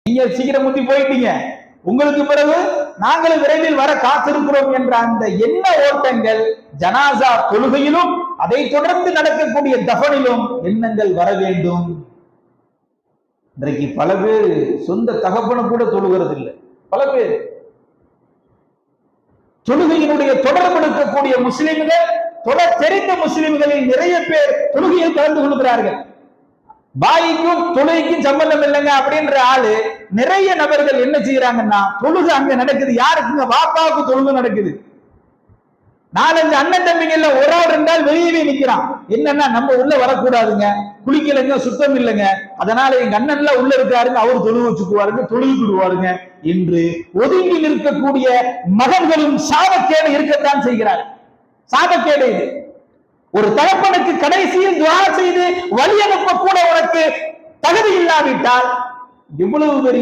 நீங்க சீக்கிரம் முத்தி போயிட்டீங்க, உங்களுக்கு பிறகு நாங்களும் விரைவில் வர காத்திருக்கிறோம் என்ற அந்த எண்ண ஓட்டங்கள் ஜனாசா தொழுகையிலும் அதை தொடர்ந்து நடக்கக்கூடிய தஃபனிலும் எண்ணங்கள் வர வேண்டும். இன்றைக்கு பல பேர் சொந்த தகப்பனு கூட தொழுகிறது இல்லை. பல பேர் தொழுகையினுடைய தொடர்பு எடுக்கக்கூடிய முஸ்லிம்கள், தொடர் தெரிந்த முஸ்லிம்களில் நிறைய பேர் தொழுகையில் கலந்து கொள்கிறார்கள். பாய்க்கும் தொழுகைக்கும் சம்பந்தம் இல்லைங்க அப்படின்ற ஆளு நிறைய நபர்கள் என்ன செய்யறாங்கன்னா, தொழுகை அங்க நடக்குது, யாருக்குங்க? வாப்பாவுக்கு தொழுகை நடக்குது. 4-5 அண்ணன் தம்பிங்கள்ல ஒரு ஆள் இருந்தால் வெளியவே நிக்கிறான். என்னன்னா, நம்ம உள்ள வரக்கூடாதுங்க, குளிக்கலைங்க, சுத்தம் இல்லைங்க, அதனால எங்க அண்ணன்ல உள்ள இருக்காருங்க, அவர் தொழுகை வச்சுக்குவாருங்க, தொழுகிடுவாருங்க என்று ஒதுங்கி நிற்கக்கூடிய மகன்களும் சாபக்கேடு இருக்கத்தான் செய்கிறார். சாபக்கேடு இது. ஒரு தகப்பனுக்கு கடைசியில் துஆ செய்து வழி அனுப்ப கூட உனக்கு தகுதி இல்லாவிட்டால் எவ்வளவு பெரிய